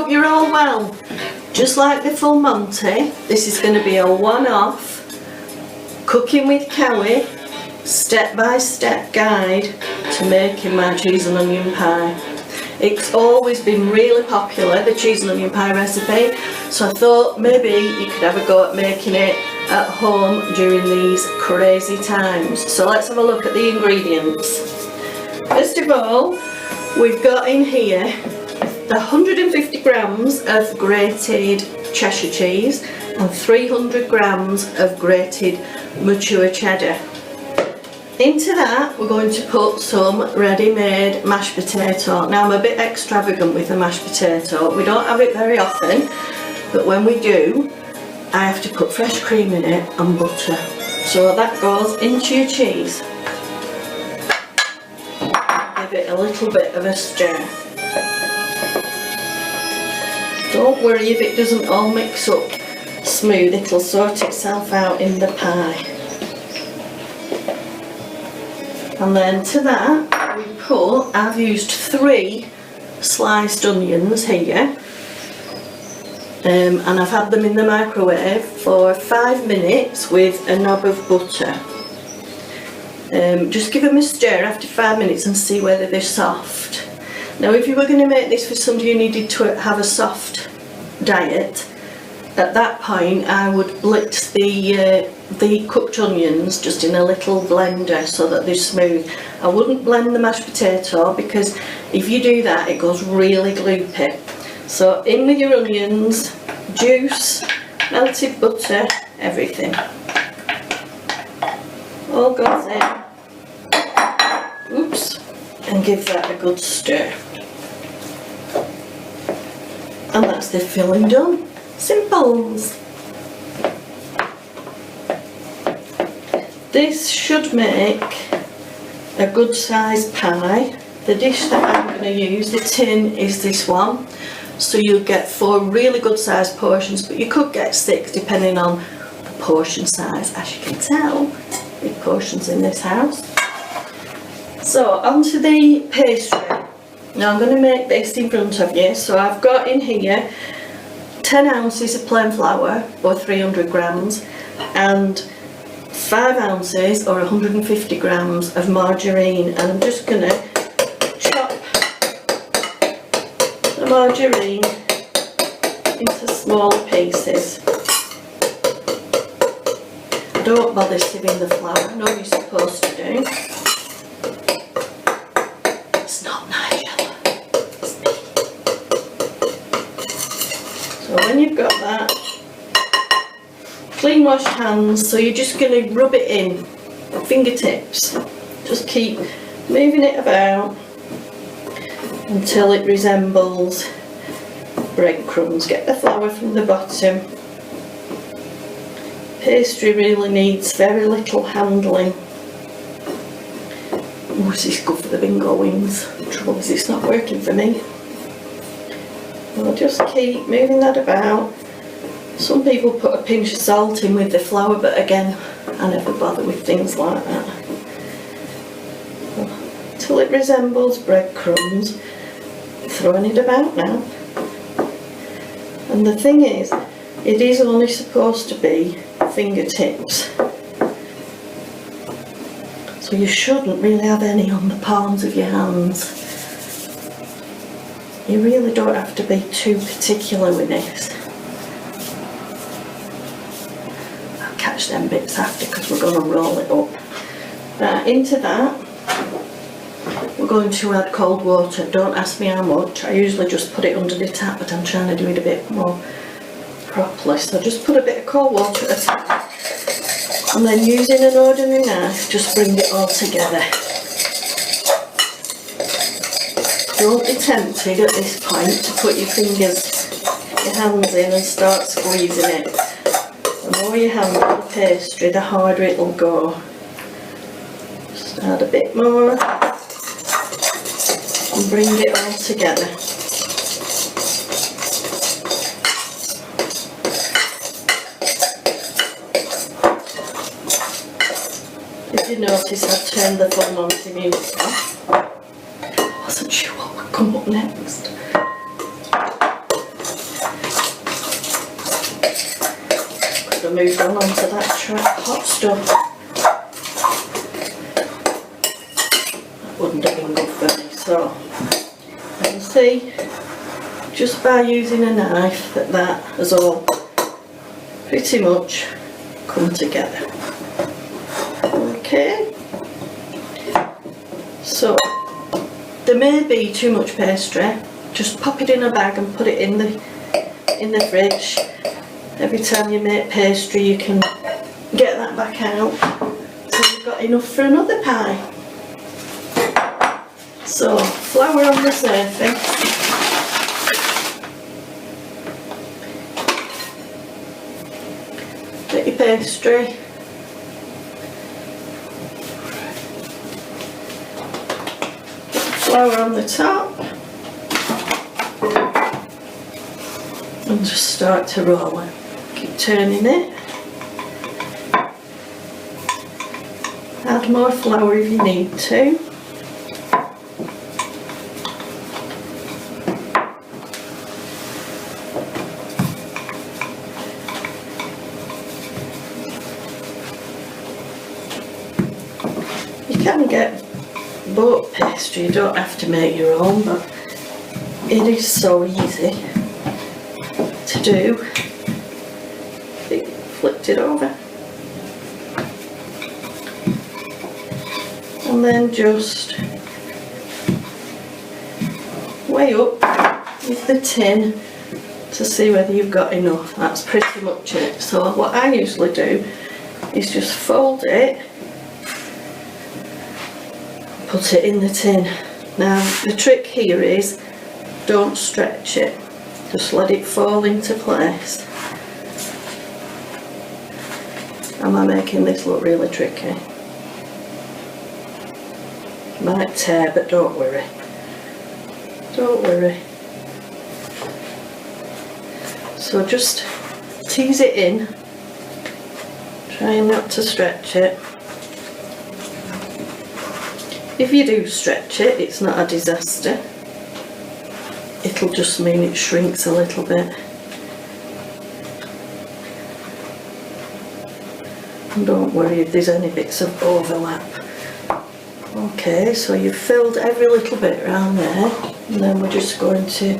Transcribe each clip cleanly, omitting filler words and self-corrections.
hope you're all well. Just like the Full Monty, this is going to be a one-off cooking with Cowie, step-by-step guide to making my cheese and onion pie. It's always been really popular, the cheese and onion pie recipe, so I thought maybe you could have a go at making it at home during these crazy times. So let's have a look at the ingredients. First of all, we've got in here 150 grams of grated Cheshire cheese and 300 grams of grated mature cheddar. Into that we're going to put some ready-made mashed potato. Now I'm a bit extravagant with the mashed potato. We don't have it very often, but when we do, I have to put fresh cream in it and butter. So that goes into your cheese. Give it a little bit of a stir. Don't worry if it doesn't all mix up smooth, it'll sort itself out in the pie. And then to that I've used 3 sliced onions here, and I've had them in the microwave for 5 minutes with a knob of butter. Just give them a stir after 5 minutes and see whether they're soft. Now if you were going to make this for somebody who needed to have a soft diet, at that point I would blitz the cooked onions just in a little blender so that they're smooth. I wouldn't blend the mashed potato because if you do that it goes really gloopy. So in with your onions, juice, melted butter, everything. All goes in. Oops. And give that a good stir. And that's the filling done. Simples. This should make a good sized pie. The dish that I'm going to use, the tin, is this one. So you'll get 4 really good sized portions, but you could get 6 depending on the portion size. As you can tell, big portions in this house. So onto the pastry. Now I'm going to make this in front of you. So I've got in here 10 ounces of plain flour, or 300 grams, and 5 ounces or 150 grams of margarine. And I'm just going to chop the margarine into small pieces. Don't bother sieving the flour, I know you're supposed to do. It's not Nigel, it's me. So when you've got that, clean washed hands, so you're just going to rub it in, fingertips. Just keep moving it about until it resembles breadcrumbs. Get the flour from the bottom. Pastry really needs very little handling. Oh, this is good for the bingo wings. The trouble is it's not working for me. I'll just keep moving that about. Some people put a pinch of salt in with the flour, but again, I never bother with things like that. Until it resembles breadcrumbs, throwing it about now. And the thing is, it is only supposed to be fingertips. So you shouldn't really have any on the palms of your hands. You really don't have to be too particular with this. I'll catch them bits after because we're going to roll it up. Right, into that we're going to add cold water. Don't ask me how much. I usually just put it under the tap, but I'm trying to do it a bit more properly. So just put a bit of cold water at a time. And then using an ordinary knife, just bring it all together. Don't be tempted at this point to put your hands in and start squeezing it. The more you handle the pastry, the harder it'll go. Just add a bit more and bring it all together. If you notice, I've turned the Full Monty music off. I wasn't sure what would come up next. should have moved on onto that hot stuff. That wouldn't have been good for me. So you can see just by using a knife that has all pretty much come together. Okay, so there may be too much pastry. Just pop it in a bag and put it in the fridge. Every time you make pastry you can get that back out, so you've got enough for another pie. So flour on the surface. Get your pastry. Get the flour on the top. And just start to roll it. Keep turning it. Add more flour if you need to. You can get bought pastry, you don't have to make your own, but it is so easy to do. Flipped it over and then just weigh up with the tin to see whether you've got enough. That's pretty much it. So what I usually do is just fold it, put it in the tin. Now the trick here is don't stretch it. Just let it fall into place. Am I making this look really tricky? Might tear, but don't worry. Don't worry. So just tease it in. Try not to stretch it. If you do stretch it, it's not a disaster. It'll just mean it shrinks a little bit. And don't worry if there's any bits of overlap. Okay, so you've filled every little bit around there, and then we're just going to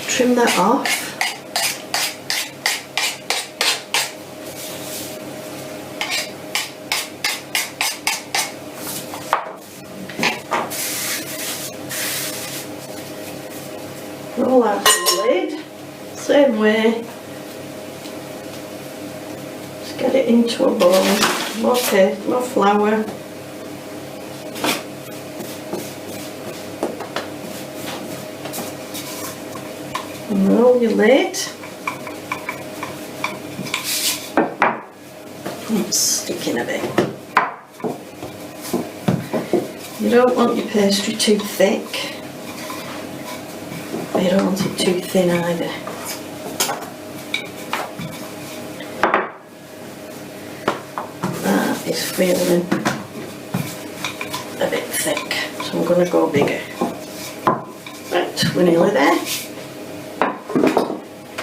trim that off. Roll out the lid, same way. Just get it into a bowl, more paste, more flour. And roll your lid. It's sticking a bit. You don't want your pastry too thick. You don't want it too thin either. That is feeling a bit thick, so I'm going to go bigger. Right, we're nearly there.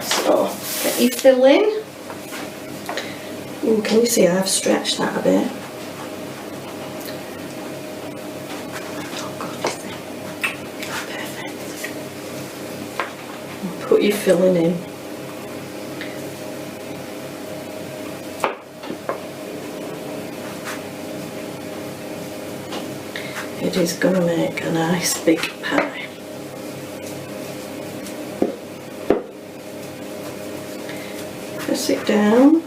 So, get your filling. Ooh, can you see I've stretched that a bit? Put your filling in. It is going to make a nice big pie. Press it down.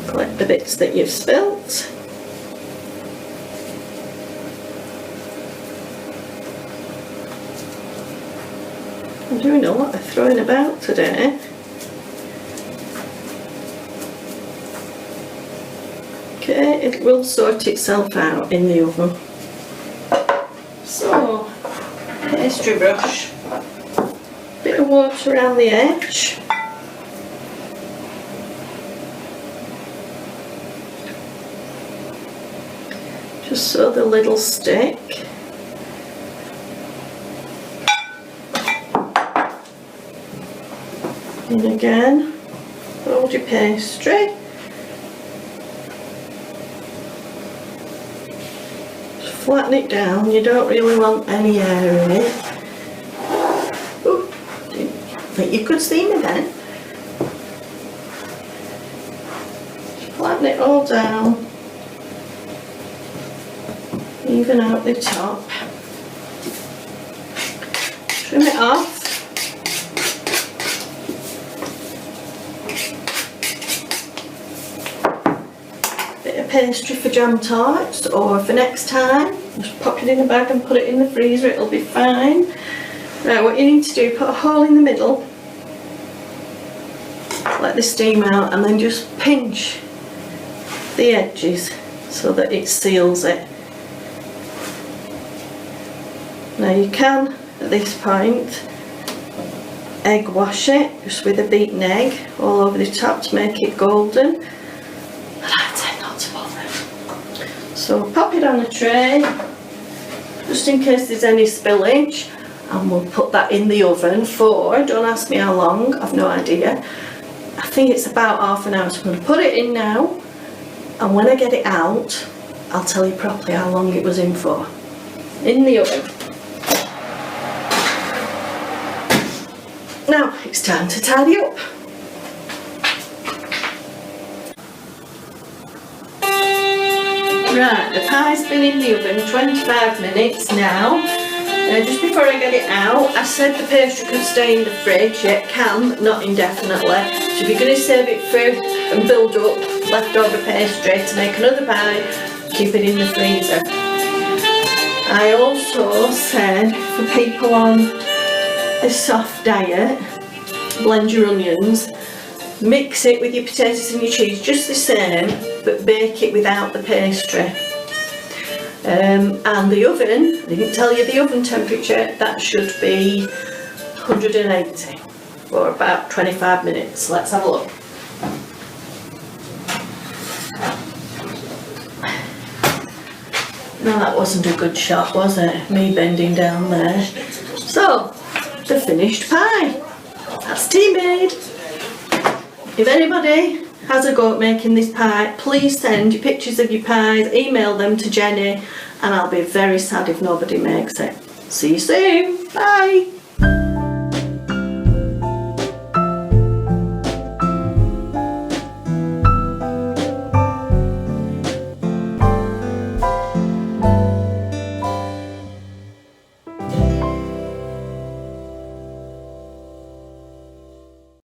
Collect the bits that you've spilt. I'm doing a lot of throwing about today. Okay, it will sort itself out in the oven. So, pastry brush, bit of water around the edge. just so the lid will stick. In again, hold your pastry. Just flatten it down, you don't really want any air in it. Ooh, didn't think you could see me then. Just flatten it all down. Even out the top. Trim it off. Bit of pastry for jam tarts, or for next time, just pop it in a bag and put it in the freezer, it'll be fine. Right, what you need to do, put a hole in the middle, let the steam out, and then just pinch the edges so that it seals it. Now you can, at this point, egg wash it, just with a beaten egg all over the top to make it golden. But I tend not to bother. So pop it on a tray, just in case there's any spillage, and we'll put that in the oven for, don't ask me how long, I've no idea. I think it's about half an hour, so I'm going to put it in now, and when I get it out, I'll tell you properly how long it was in for. In the oven. Now it's time to tidy up. Right, the pie's been in the oven 25 minutes now. Just before I get it out, I said the pastry could stay in the fridge. Yeah, it can, but not indefinitely. So if you're going to save it for and build up leftover pastry to make another pie, keep it in the freezer. I also said for people on a soft diet, blend your onions, mix it with your potatoes and your cheese just the same, but bake it without the pastry. And the oven, I didn't tell you the oven temperature, that should be 180 for about 25 minutes. Let's have a look. No, that wasn't a good shot, was it? Me bending down there. So, the finished pie. That's tea made. If anybody has a go at making this pie, please send your pictures of your pies, email them to Jenny, and I'll be very sad if nobody makes it. See you soon. Bye.